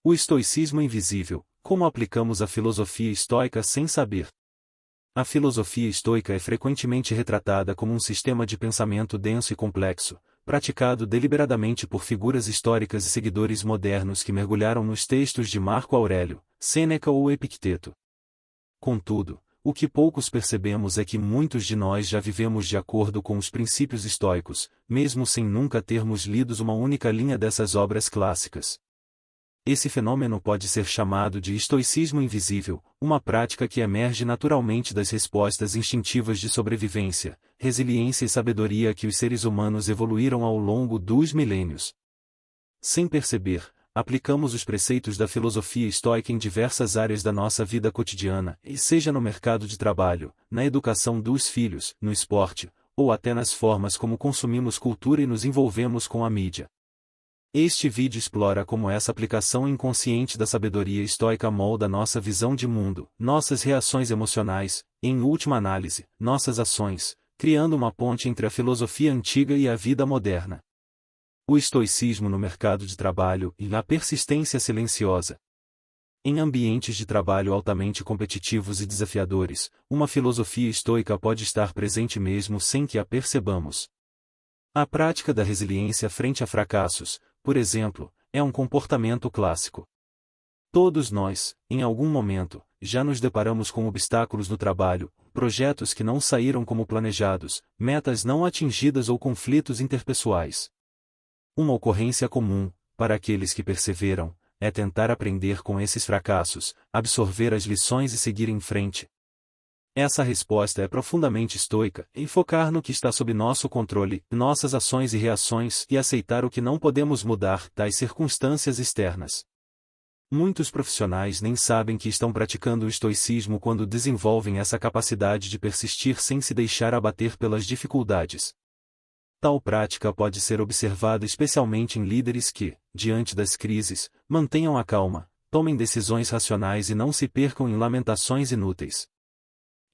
O estoicismo invisível, como aplicamos a filosofia estoica sem saber. A filosofia estoica é frequentemente retratada como um sistema de pensamento denso e complexo, praticado deliberadamente por figuras históricas e seguidores modernos que mergulharam nos textos de Marco Aurélio, Sêneca ou Epicteto. Contudo, o que poucos percebemos é que muitos de nós já vivemos de acordo com os princípios estoicos, mesmo sem nunca termos lido uma única linha dessas obras clássicas. Esse fenômeno pode ser chamado de estoicismo invisível, uma prática que emerge naturalmente das respostas instintivas de sobrevivência, resiliência e sabedoria que os seres humanos evoluíram ao longo dos milênios. Sem perceber, aplicamos os preceitos da filosofia estoica em diversas áreas da nossa vida cotidiana, e seja no mercado de trabalho, na educação dos filhos, no esporte, ou até nas formas como consumimos cultura e nos envolvemos com a mídia. Este vídeo explora como essa aplicação inconsciente da sabedoria estoica molda nossa visão de mundo, nossas reações emocionais, e em última análise, nossas ações, criando uma ponte entre a filosofia antiga e a vida moderna. O estoicismo no mercado de trabalho e a persistência silenciosa. Em ambientes de trabalho altamente competitivos e desafiadores, uma filosofia estoica pode estar presente mesmo sem que a percebamos. A prática da resiliência frente a fracassos, por exemplo, é um comportamento clássico. Todos nós, em algum momento, já nos deparamos com obstáculos no trabalho, projetos que não saíram como planejados, metas não atingidas ou conflitos interpessoais. Uma ocorrência comum, para aqueles que perseveram, é tentar aprender com esses fracassos, absorver as lições e seguir em frente. Essa resposta é profundamente estoica, em focar no que está sob nosso controle, nossas ações e reações, e aceitar o que não podemos mudar das circunstâncias externas. Muitos profissionais nem sabem que estão praticando o estoicismo quando desenvolvem essa capacidade de persistir sem se deixar abater pelas dificuldades. Tal prática pode ser observada especialmente em líderes que, diante das crises, mantenham a calma, tomem decisões racionais e não se percam em lamentações inúteis.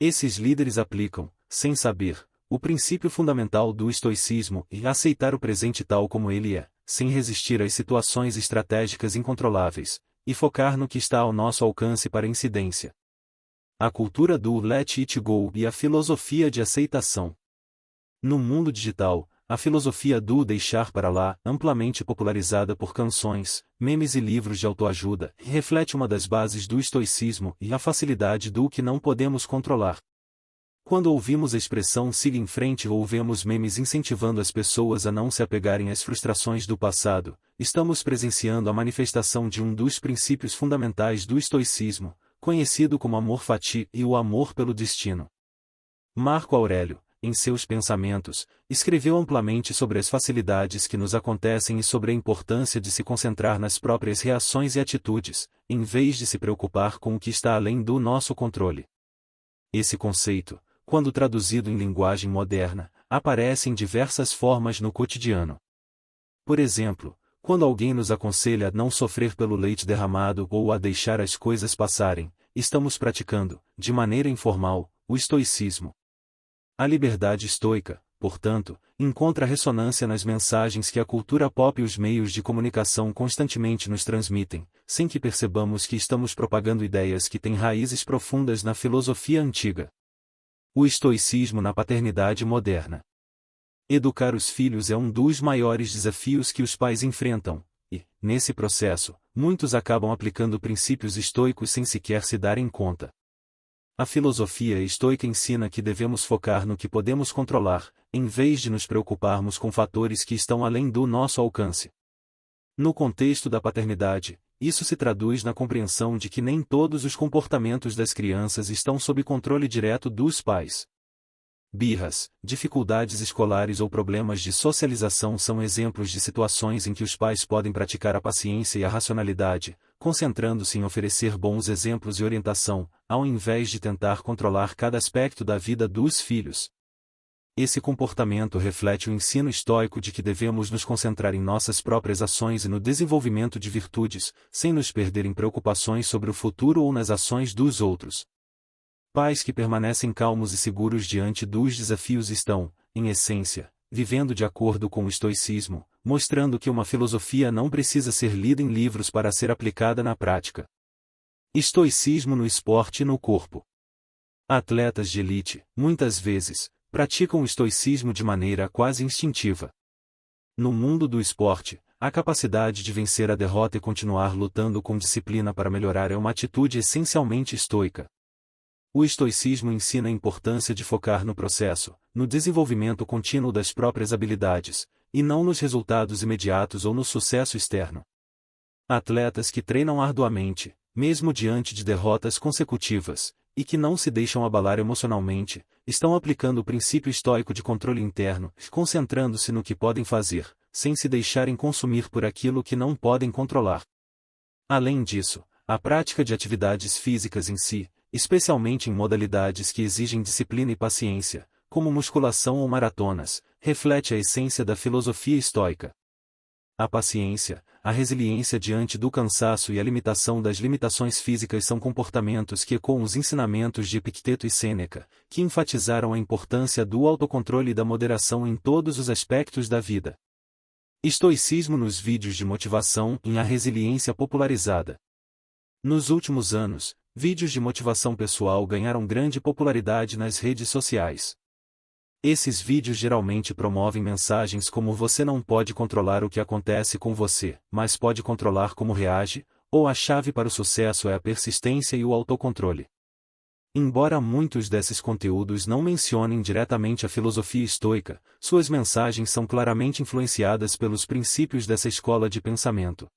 Esses líderes aplicam, sem saber, o princípio fundamental do estoicismo e aceitar o presente tal como ele é, sem resistir às situações estratégicas incontroláveis, e focar no que está ao nosso alcance para incidência. A cultura do let it go e a filosofia de aceitação. No mundo digital, a filosofia do deixar para lá, amplamente popularizada por canções, memes e livros de autoajuda, reflete uma das bases do estoicismo e a facilidade do que não podemos controlar. Quando ouvimos a expressão siga em frente ou vemos memes incentivando as pessoas a não se apegarem às frustrações do passado, estamos presenciando a manifestação de um dos princípios fundamentais do estoicismo, conhecido como amor fati e o amor pelo destino. Marco Aurélio, em seus pensamentos, escreveu amplamente sobre as facilidades que nos acontecem e sobre a importância de se concentrar nas próprias reações e atitudes, em vez de se preocupar com o que está além do nosso controle. Esse conceito, quando traduzido em linguagem moderna, aparece em diversas formas no cotidiano. Por exemplo, quando alguém nos aconselha a não sofrer pelo leite derramado ou a deixar as coisas passarem, estamos praticando, de maneira informal, o estoicismo. A liberdade estoica, portanto, encontra ressonância nas mensagens que a cultura pop e os meios de comunicação constantemente nos transmitem, sem que percebamos que estamos propagando ideias que têm raízes profundas na filosofia antiga. O estoicismo na paternidade moderna. Educar os filhos é um dos maiores desafios que os pais enfrentam, e, nesse processo, muitos acabam aplicando princípios estoicos sem sequer se darem conta. A filosofia estoica ensina que devemos focar no que podemos controlar, em vez de nos preocuparmos com fatores que estão além do nosso alcance. No contexto da paternidade, isso se traduz na compreensão de que nem todos os comportamentos das crianças estão sob controle direto dos pais. Birras, dificuldades escolares ou problemas de socialização são exemplos de situações em que os pais podem praticar a paciência e a racionalidade, concentrando-se em oferecer bons exemplos e orientação, ao invés de tentar controlar cada aspecto da vida dos filhos. Esse comportamento reflete o ensino estoico de que devemos nos concentrar em nossas próprias ações e no desenvolvimento de virtudes, sem nos perder em preocupações sobre o futuro ou nas ações dos outros. Pais que permanecem calmos e seguros diante dos desafios estão, em essência, vivendo de acordo com o estoicismo, mostrando que uma filosofia não precisa ser lida em livros para ser aplicada na prática. Estoicismo no esporte e no corpo. Atletas de elite, muitas vezes, praticam o estoicismo de maneira quase instintiva. No mundo do esporte, a capacidade de vencer a derrota e continuar lutando com disciplina para melhorar é uma atitude essencialmente estoica. O estoicismo ensina a importância de focar no processo, no desenvolvimento contínuo das próprias habilidades, e não nos resultados imediatos ou no sucesso externo. Atletas que treinam arduamente, mesmo diante de derrotas consecutivas, e que não se deixam abalar emocionalmente, estão aplicando o princípio estoico de controle interno, concentrando-se no que podem fazer, sem se deixarem consumir por aquilo que não podem controlar. Além disso, a prática de atividades físicas em si, especialmente em modalidades que exigem disciplina e paciência, como musculação ou maratonas, reflete a essência da filosofia estoica. A paciência, a resiliência diante do cansaço e a limitação das limitações físicas são comportamentos que ecoam os ensinamentos de Epicteto e Sêneca, que enfatizaram a importância do autocontrole e da moderação em todos os aspectos da vida. Estoicismo nos vídeos de motivação e a resiliência popularizada. Nos últimos anos, vídeos de motivação pessoal ganharam grande popularidade nas redes sociais. Esses vídeos geralmente promovem mensagens como "você não pode controlar o que acontece com você, mas pode controlar como reage", ou "a chave para o sucesso é a persistência e o autocontrole". Embora muitos desses conteúdos não mencionem diretamente a filosofia estoica, suas mensagens são claramente influenciadas pelos princípios dessa escola de pensamento.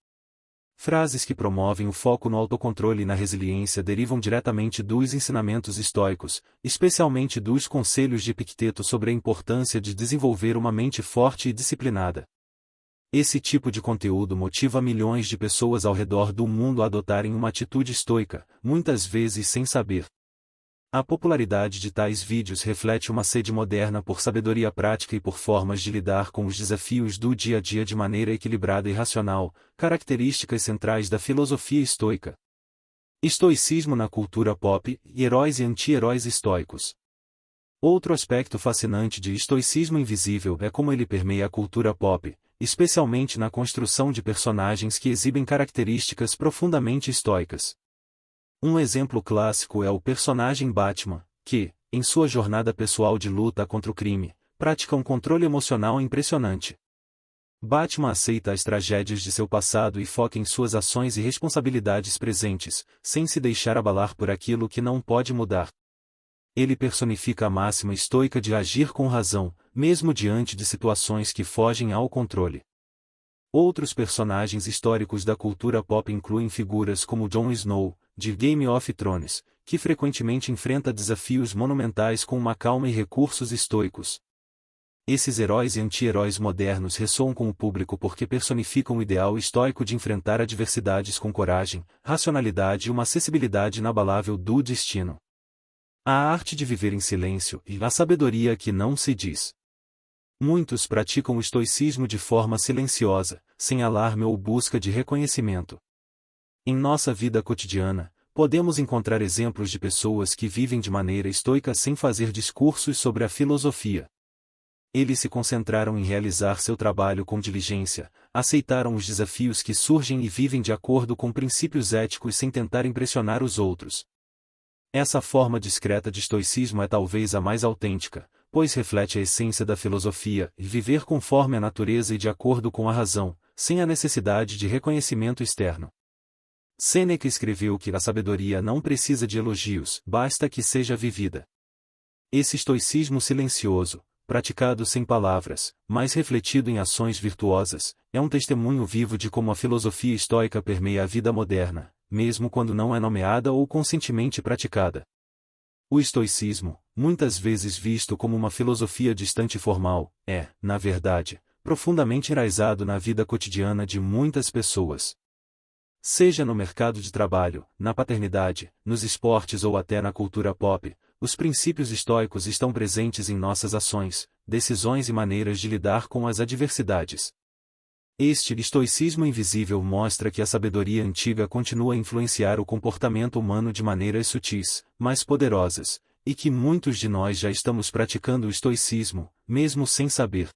Frases que promovem o foco no autocontrole e na resiliência derivam diretamente dos ensinamentos estoicos, especialmente dos conselhos de Epicteto sobre a importância de desenvolver uma mente forte e disciplinada. Esse tipo de conteúdo motiva milhões de pessoas ao redor do mundo a adotarem uma atitude estoica, muitas vezes sem saber. A popularidade de tais vídeos reflete uma sede moderna por sabedoria prática e por formas de lidar com os desafios do dia a dia de maneira equilibrada e racional, características centrais da filosofia estoica. Estoicismo na cultura pop, e heróis e anti-heróis estoicos. Outro aspecto fascinante de estoicismo invisível é como ele permeia a cultura pop, especialmente na construção de personagens que exibem características profundamente estoicas. Um exemplo clássico é o personagem Batman, que, em sua jornada pessoal de luta contra o crime, pratica um controle emocional impressionante. Batman aceita as tragédias de seu passado e foca em suas ações e responsabilidades presentes, sem se deixar abalar por aquilo que não pode mudar. Ele personifica a máxima estoica de agir com razão, mesmo diante de situações que fogem ao controle. Outros personagens históricos da cultura pop incluem figuras como Jon Snow, de Game of Thrones, que frequentemente enfrenta desafios monumentais com uma calma e recursos estoicos. Esses heróis e anti-heróis modernos ressoam com o público porque personificam o ideal estoico de enfrentar adversidades com coragem, racionalidade e uma acessibilidade inabalável do destino. A arte de viver em silêncio e a sabedoria que não se diz. Muitos praticam o estoicismo de forma silenciosa, sem alarme ou busca de reconhecimento. Em nossa vida cotidiana, podemos encontrar exemplos de pessoas que vivem de maneira estoica sem fazer discursos sobre a filosofia. Eles se concentraram em realizar seu trabalho com diligência, aceitaram os desafios que surgem e vivem de acordo com princípios éticos sem tentar impressionar os outros. Essa forma discreta de estoicismo é talvez a mais autêntica, pois reflete a essência da filosofia e viver conforme a natureza e de acordo com a razão, sem a necessidade de reconhecimento externo. Sêneca escreveu que a sabedoria não precisa de elogios, basta que seja vivida. Esse estoicismo silencioso, praticado sem palavras, mas refletido em ações virtuosas, é um testemunho vivo de como a filosofia estoica permeia a vida moderna, mesmo quando não é nomeada ou conscientemente praticada. O estoicismo, muitas vezes visto como uma filosofia distante e formal, é, na verdade, profundamente enraizado na vida cotidiana de muitas pessoas. Seja no mercado de trabalho, na paternidade, nos esportes ou até na cultura pop, os princípios estoicos estão presentes em nossas ações, decisões e maneiras de lidar com as adversidades. Este estoicismo invisível mostra que a sabedoria antiga continua a influenciar o comportamento humano de maneiras sutis, mas poderosas, e que muitos de nós já estamos praticando o estoicismo, mesmo sem saber.